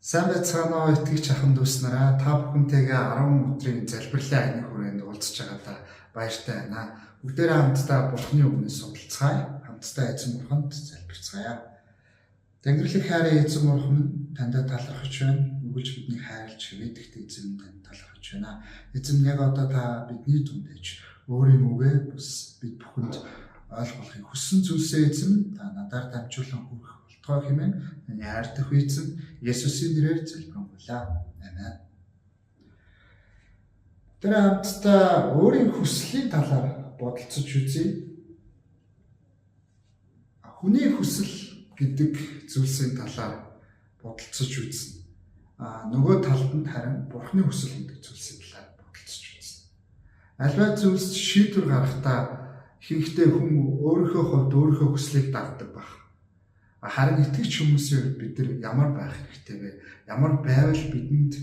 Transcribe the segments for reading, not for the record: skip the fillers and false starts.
Сайн байцгаана уу итгэж ахын дүүснараа та бүхэнтэйгээ 10 өдрийн залбирлын аяны хүрээнд уулзж байгаадаа баяртай байна. Бүгдээрээ хамтдаа Бурхны үгнээс судалцгаая. Хамтдаа эзэн бурханд залбирцгаая. Тэнгэрлэг хайрын эзэн бурхан таньд талархаж байна. Үгэж бидний хайрлж хэвэдэгт эзэн танд талархаж байна. Эзэн яг одоо та бидний дүндэж өөрийн үгээ бас бид бүхэнд ойлгохыг хүссэн зүйлсээ эзэн та надаар дамжуулан хүргэх болтугай хэмээн таны хайртай эзэн Есүсийн нэрээр залбирanгуйлаа. Амен. Тэр хамтдаа өөрийн хүслийн талаар бодолцож үзье. Хүний хүсэл гэдэг зүйлсийн талаар бодолцож үзнэ. Нөгөө талд нь харин Бурхны хүсэл гэдэг зүйлсийн талаар бодолцож үзнэ. Альва зүйлс шийдвэр гаргахдаа ихэнхдээ хүн өөрийнхөө хувьд өөрийнхөө хүслийг дагдаг баг. Харин итгэж хүмүүсийн бид нар ямар байх хэрэгтэй вэ? Ямар байвал бидэнд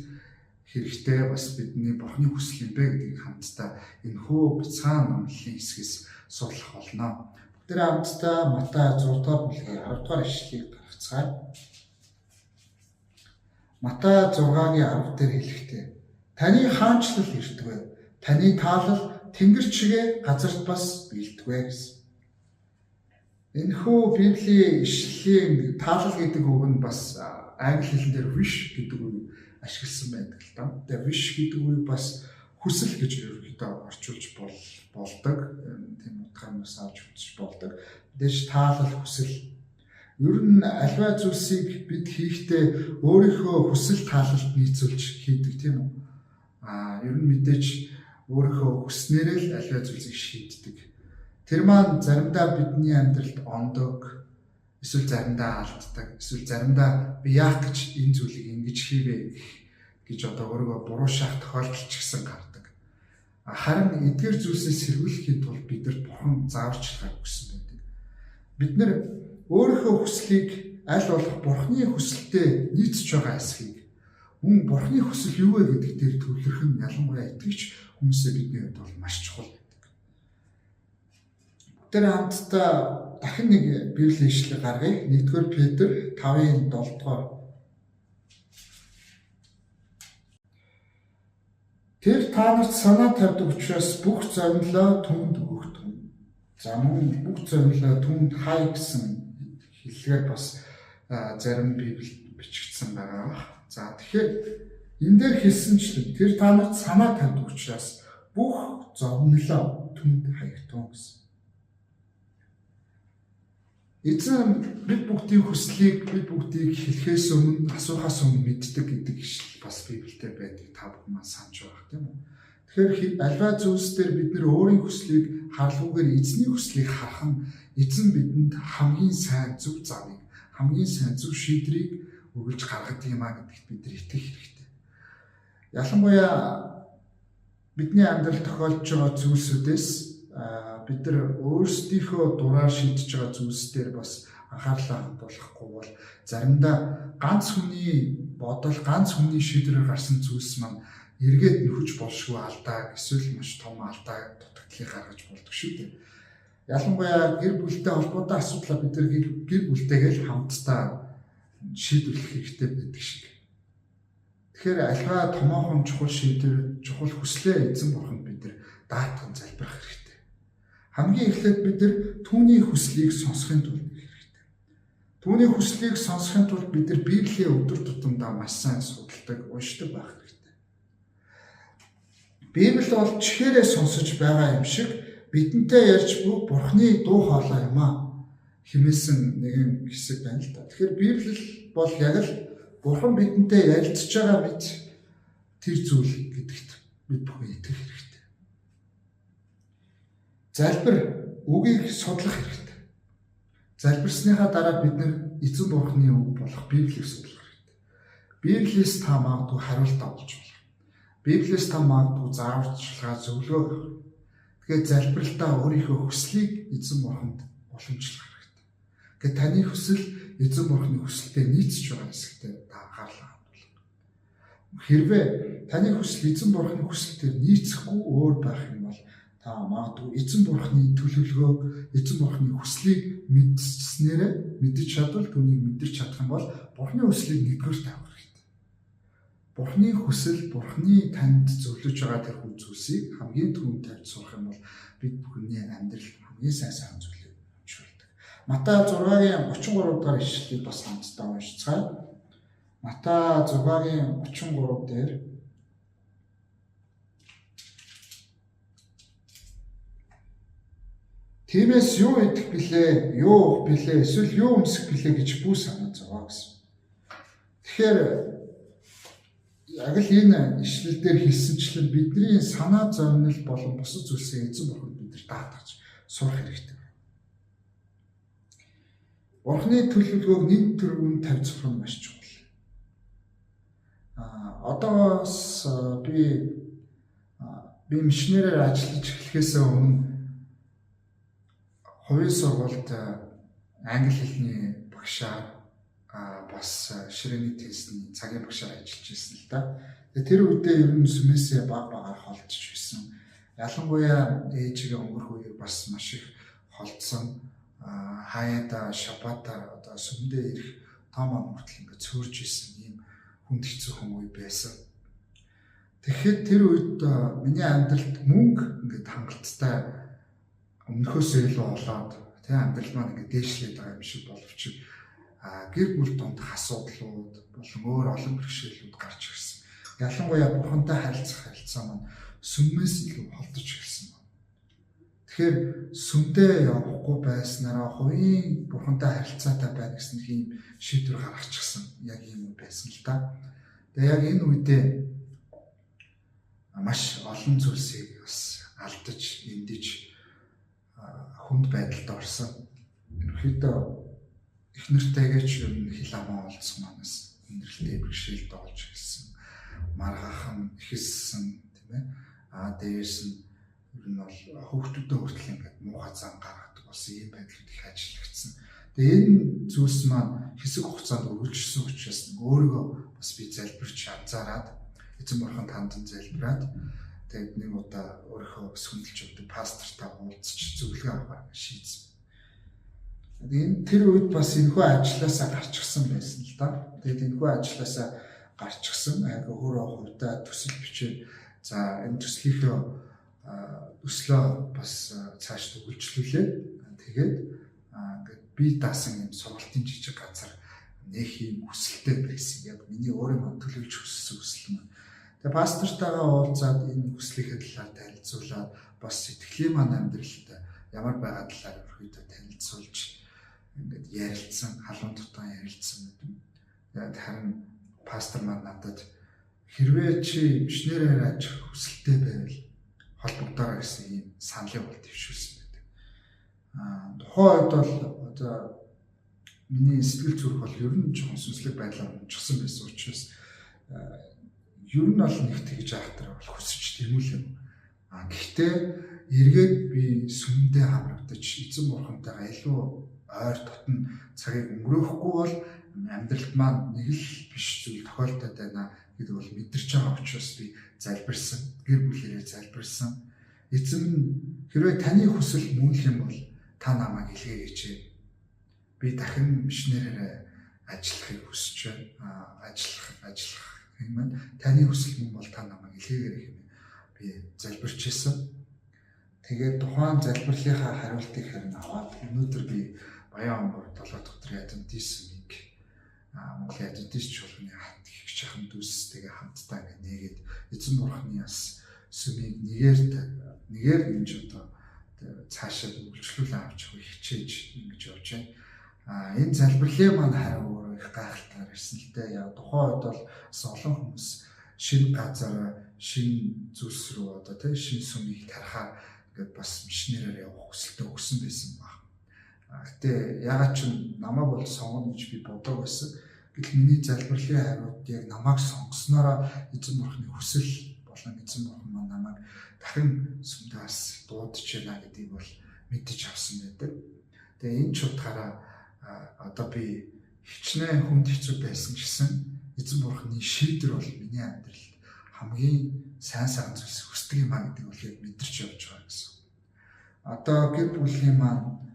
хэрэгтэй бас бидний Бурхны хүсэл юм бэ гэдгийг хамтдаа энэ хөө бяцхан номлолын хэсгээс судлах болно. Бүгдээ хамтдаа Матай 6 дугаар бүлгийн 10 дугаар ишлэгийг гаргацгаая. Матай 6-гийн 10 дээр хэлэхдээ таны хаанчлал ирдэгвэ? Таны таалал тэнгэр чигээ газарт бас бэлдэгвэ гэсэн. Энэхүү Библийн ишлэлийн таалал гэдэг үг нь бас англи хэлэн дээр wish гэдэг үг ашигласан байдаг л да. Тэгээ wish гэдэг үг бас хүсэл гэж ерөнхийдөө орчуулж болдог. Тийм утгаараас авч үзэж болдог. Мэдээж таалал хүсэл. Ер нь альва зүйлсийг бид хийхдээ өөрийнхөө хүсэл таалалд нийцүүлж хийдэг тийм үү? Ер нь мэдээж өөрийнхөө хүснээрээ л альва зүйлсийг шийддэг. Тэр маань заримдаа бидний амьдралд ондог, эсвэл заримдаа алддаг, эсвэл заримдаа би яах гэж энэ зүйлийг ингэж хийвэ гэж одоо өөрийгөө буруу шаах тохиолдол ч гэсэн гардаг. Харин эдгээр зүйлсээс сэргийлэхийн тулд бид нар Бурхан зааварчилгааг өгсөн байдаг. Бид нар өөрийнхөө хүслийг аль болох Бурханы хүсэлтэд нийцж байгаа эсхийг мөн Бурханы хүсэл юу вэ гэдэг дээр төвлөрөх нь ялангуяа итгэж хүмүүсээ бидний хувьд бол маш чухал. Тэр хамтдаа дахин нэг Библийн ишлэг гаргая. 1-р Петр 5-ын 7 дугаар. Тэр та нарт санаа тавьдаг учраас бүх зовлоо түнд өгөгдөн. За мөн бүх зовлоо түнд хай гэсэн хэллэгээр бас зарим Библиэд бичигдсэн байгаа. За тэгэхээр энэ дээр хэлсэнчлэн тэр та нарт санаа тавьдаг учраас бүх зовлоо түнд хаягдсан гэсэн. Эзэн бид бүгдийн хүслийг бид бүгдийг хэлэхээс өмнө асуухаас өмнө мэддэг гэдэг ишл бас Библиэд байдаг. Та бүхэн маань санаж байгаа тийм үү? Тэгэхээр альва зүйлс дээр бид нэр өөрийн хүслийг харлуугаар эзний хүслийг харах нь эзэн бидэнд хамгийн сайн зөв замыг, хамгийн сайн зөв шийдрийг өгүүлж гаргадаг юм а гэдэгт бид нар итгэх хэрэгтэй. Ялангуяа бидний амьдралд тохиолдож байгаа зүйлсүүдээс бид нар өөрсдийнхөө дураар шийдэж байгаа зүйлс дээр бас анхаарлаа хандуулахгүй бол заримдаа ганц хүний бодол, ганц хүний шийдвэрээр гарсан зүйлс маань эргээд нөхөж болшгүй алдаа, эсвэл маш том алдаа дутагдлыг гаргаж болдог шүү дээ. Ялангуяа гэр бүлтэй холбоотой асуудлаа бид нар гэр бүлтэйгээ хамтдаа шийдвэрлэх хэрэгтэй байдаг шиг. Тэгэхээр альва томоохон чухал шийдвэр, чухал хүслээ эзэн бурханд бид нар даатхан залбирах хэрэгтэй. Хамгийн эхлээд бид нар түүний хүслийг сонсохын тулд хэрэгтэй. Түүний хүслийг сонсохын тулд бид нар Библийн өдөр тутамдаа маш сайн судалдаг, уншдаг байх хэрэгтэй. Библи бол чихээрээ сонсож байгаа юм шиг бидэнтэй ярьж буй Бурхны дуу хоолой юм аа хэмээсэн нэгэн хэсэг байна л да. Тэгэхээр Библи бол яг л Бурхан бидэнтэй ярилцж байгаа мэт тэр зүйл гэдэгт бид бүхэн итгэх хэрэгтэй. Залбир үгийг судлах хэрэгтэй. Залбирсныхаа дараа бид нар эзэн бурхны үг болох Библийг судлах хэрэгтэй. Библиэс та магадгүй хариулт авч болох. Библиэс та магадгүй зааварчилгаа зөвлөгөө авах. Тэгэхээр залбиралтаа өөрийнхөө хүслийг эзэн бурханд уламжлах хэрэгтэй. Тэгэхээр таны хүсэл эзэн бурхны хүсэлтэд нийцж байгаа хэсэгтээ та анхаарлаа хандуулах. Хэрвээ таны хүсэл эзэн бурхны хүсэлтэд нийцэхгүй өөр байх юм бол та магадгүй эзэн бурхны төлөвлөгөөг, эзэн бурхны хүслийг мэдснээрээ мэдэж чадвал түүнийг мэдэрч чадах юм бол бурхны хүслийг нэгдүгээр тавих хэрэгтэй. Бурхны хүсэл, Бурхны танд зөвлөж байгаа тэр хүн зүйлсийг хамгийн түрүүнд тавьж сурах юм бол бид бүхний амьдралд хамгийн сайн зүйлийг амжуулдаг. Матай 6-гийн 33 дахь ишлэлийг бас хамтдаа уншицгаая. Матай 6-гийн 33 дээр Тиймээс юу идэх билээ, юу уух билээ, эсвэл юу өмсөх билээ гэж бүү санаа зовоо гэсэн. Тэгэхээр яг л энэ ишлэл дээр хэлсэнчлэн бидний санаа зовнил болон бусад зүйлсээ эзэн бурхан биднэр даатгаж сурах хэрэгтэй. Бурхны төлөвлөгөөг нэг төрөнд тавьж сурах нь маш чухал. Одоос би мишнерээр ажиллаж эхлэхээс өмнө хувийн сургуульд англи хэлний багшаар бас ширээний тестний цагийн багшаар ажиллаж байсан л да. Тэр үедээ ер нь сүмээсээ багаар холдож байсан. Ялангуяа ээжигээ өнгөрөх үеэр бас маш их холдсон. Хаяада шабата одоо сүмдээ ирэх тоомоо мөртл ингээд цөөрж исэн ийм хүнд хэцүүхэн үе байсан. Тэгэхэд тэр үед миний амьдралд мөнгө ингээд хангалттай өмнөхөөсөө илүү олоод тэг амьдрал маань ингээд дээшлээд байгаа юм шиг боловч гэр бүл донд асуудлууд болон өөр олон бэрхшээлүүд гарч ирсэн. Ялангуяа бурхантай харилцах маань сүмээс илүү холдож ирсэн байна. Тэгэхээр сүмдээ явахгүй байснараа хувийн бурхантай харилцаатай байх гэсэн ийм шийдвэр гаргачихсан. Яг ийм үе байсан л да. Тэгээ яг энэ үедээ маш олон зүйлсийг бас алдаж, эндэж хүнд байдалд орсон. Ерөнхийдөө их нэртэйгээч ер нь хил амаа олцсон манаас өндөрлөлтэй бэрхшээлд олж ирсэн. Маргахан ихэлсэн тийм ээ. Дээрээс нь ер нь бол хүүхдүүдэд хүртэл ингээд муухай зан гаргадаг болсон ийм байдлууд их ажиллагдсан. Тэгээ энэ зүйлс маань хэсэг хугацаанд үргэлжилсэн учраас өөрийгөө бас би залбирч анзаараад эзэн бурханд хандан залбираад тэгээд нэг удаа өөрийнхөө сүнэлж өгдөг пастортай уулзч зөвлөгөө авах шийдсэн. Тэгээд тэр үед бас энэхүү ажилласаа гарчихсан байсан л да. Тэгээд энэхүү ажилласаа гарчихсан. Яг өөрөө хувьдаа төсөл бичээд за энэ төслийнхөө өслөө бас цааш үргэлжлүүлээ. Тэгээд ингээд би даасан юм сургалтын жижиг газар нэх юм хүсэлтэй байсан. Яг миний өөрөө төлөвлөж хүссэн хүсэл маань. Тэгээ пастортайгаа уулзаад энэ хүслийнхээ талаар танилцуулаад бас сэтгэлийн маань амьдралд ямар байгаа талаар өрхөдөө танилцуулж ингээд ярилцсан, халуун тутаан ярилцсан гэдэг. Яг харин пастор маань надад хэрвээ чи мишнерээр ажиллах хүсэлтэй байвал холбогдорой гэсэн ийм саналыг бол дэвшүүлсэн байдаг. Тухайн үед бол одоо миний сэтгэл зүрх бол ер нь жоохон сүнслэг байдлаар унчихсан байсан учраас ер нь бол нэг тэгж ахтар бол хүсэж дэмүүлэв. Гэхдээ эргээд би сүмдээ хамрагдаж эзэн бурхантайгаа илүү ойр дотн цагийг өнгөрөөхгүй бол амьдралд маань нэг л биш зүйл тохиолдоод байна гэдэг бол мэдэрч байгаа учраас би залбирсан, гэр бүлээрээ залбирсан. Эзэн хэрвээ таны хүсэл мөнх юм бол та намайг илгээгээч. Би дахин мишнерээр ажиллахыг хүсэж байна. Ажиллах юм. Таны хүсэл мөн бол та намайг илгээгээрэй хэмээн би залбирч ирсэн. Тэгээд тухайн залбирлынхаа хариултыг харин аваад өнөөдөр би Баян-Омбор 7 дахь өдрийн адвентистмыг Монголын адвентист чуулганы хат гихч ахын дүүстэйгээ хамтдаа ингээд нэгээд эзэн бурхны бас сүмийг нэгээр ингэж одоо цаашаа үргэлжлүүлэн авч хичээж ингэж явж байна. Энэ залбирлын маань харин өөрөө их гайхалтай ирсэн л дээ. Яг тухайн үед бол бас олон хүмүүс шинэ газар, шинэ зүйлс рүү одоо тийм шинэ сүмийг тарахаар ингээд бас мишнерээр явах хүсэлтэй өгсөн байсан баг. Гэтэ ягаад ч намайг бол сонгоно гэж би боддог байсан. Гэтэл миний залбирлын хариуд яг намайг сонгосноор эзэн бурхны хүсэл болон эзэн бурхан маань намайг дахин сүмдээ бас дуудаж байна гэдгийг бол мэдэж авсан байдаг. Тэгээ энэ ч утгаараа одоо би хичнээн хүнд хэцүү байсан гэсэн эзэн бурхны шийдвэр бол миний амьдралд хамгийн сайн зүйлс хүсдэг юм а гэдэг бол яг мэдэрч явж байгаа гэсэн. Одоо гэр бүлийн маань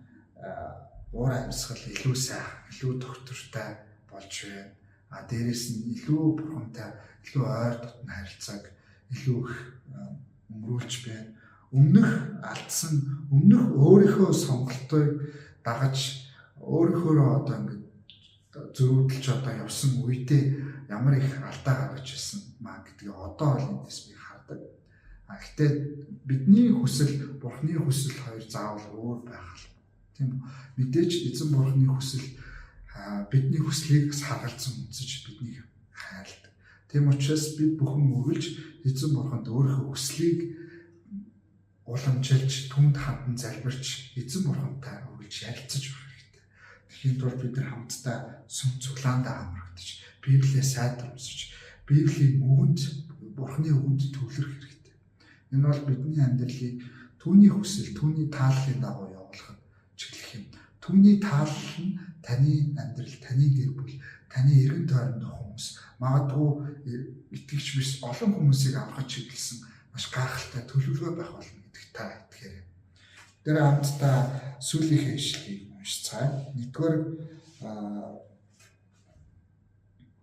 уур амьсгал илүү сайхан, илүү доктортой болж байна. дээрэс нь илүү бурхантай илүү ойр дотн харилцааг илүү их өнгөрүүлж байна. Өмнөх алдсан, өмнөх өөрийнхөө сонголтыг дагаж өөрийнхөө одоо ингээд зөрүүдэлж одоо явсан үедээ ямар их алдаа гаргаж ирсэн маа гэдгийг одоо л эндээс би хардаг. Гэхдээ бидний хүсэл, Бурхны хүсэл хоёр заавал өөр байх л. Тийм үү? Мэдээж эзэн Бурхны хүсэл бидний хүслийг саргалзан үзэж биднийг хайрладаг. Тийм учраас бид бүхэн үргэлж эзэн Бурханд өөрийнхөө хүслийг уламжилж, түнд хандан залбирч эзэн Бурхантай үргэлж ярилцаж байх хэрэгтэй. Тэгэхийн тулд бид нар хамтдаа сүм цуглаандаа хамрагдаж, Библийг сайдар уншиж, Библийн үгэнд, Бурхны үгэнд төвлөрөх хэрэгтэй. Энэ бол бидний амьдралыг түүний хүсэл, түүний тааллын дагуу явуулахад чиглэх юм. Түүний таалал нь таны амьдрал, таны гэр бүл, таны эргэн тойронд хүмүүс, магадгүй итгэгч биш олон хүмүүсийг аврахад чиглэсэн маш гайхалтай төлөвлөгөө байх болно гэдэгт та итгээрэй. Тэр хамтдаа сүүлийнхээ ишлэгийг уншицгаая.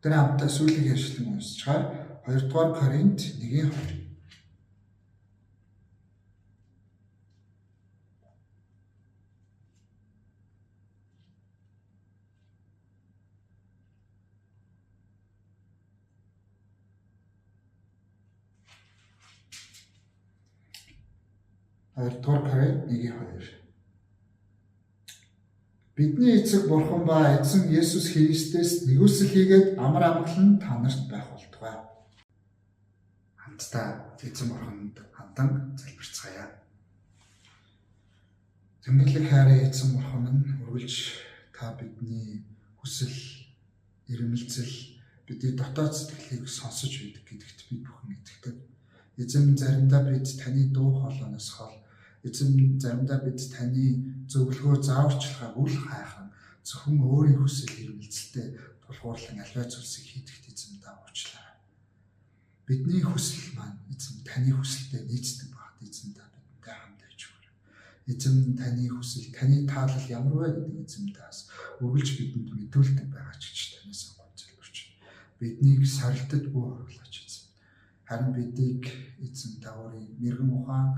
Тэр хамтдаа сүүлийнхээ ишлэгийг уншицгаая. 2 дугаар Коринт 1:2. Хоёрдугаар Коринт 1:2. Бидний эцэг Бурхан ба эзэн Есүс Христэс нэгүсэл хийгээд амар амгалан та нарт байх болтугай. Хамтдаа эзэн Бурханд хандан залбирцгаая. Тэнгэрлэг хайрын эзэн Бурхан нь үргэлж та бидний хүсэл, эрмэлзэл, бидний дотоод сэтгэлийг сонсож байдаг гэдэгт бид бүхэн итгэдэг. Эзэн заримдаа бид таны дуу хоолойноос хол, эзэн заримдаа бид таны зөвлөгөө зааварчилгааг үл хайхан зөвхөн өөрийн хүсэл эрмэлзэлтэй тулгуурлан аливаа зүйлсийг хийдэгт эзэн та уучлаарай. Бидний хүсэл маань эзэн таны хүсэлтэй нийцдэг багт эзэн та бидэнтэй хамт байж өгөөрэй. Эзэн таны хүсэл, таны таалал ямар вэ гэдэг эзэн таас үргэлж бидэнд мэдүүлдэг байгаа ч гэж танаас гол залбирч байна. Биднийг сорилтод бүү оруулаач эзэн. Харин бидийг эзэн та өөрийн мэрэгэн ухаан,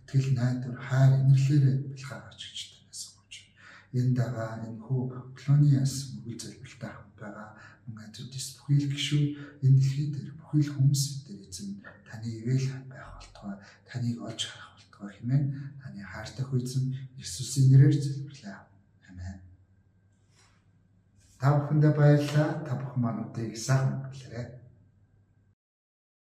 итгэл найдвар, хайр, инэрлээрээ бэлгаач гэж танаас гож байна. Энэ дагаа энэ хүү өглөөний яс мөргөл залбиралтай хамт байгаа мөн адвентист бүхий л гишүүд энэ дэлхий дээр бүхий л хүмүүс дээр эзэн таны ивэл байх болтугай, таныг олж харах болтугай хэмээн таны хайртай эзэн Иесусийн нэрээр залбирлаа. Амен. Та бүхэндээ баярлалаа. Та бүхэн мануудыг сайхан өнгөрүүлээрэй.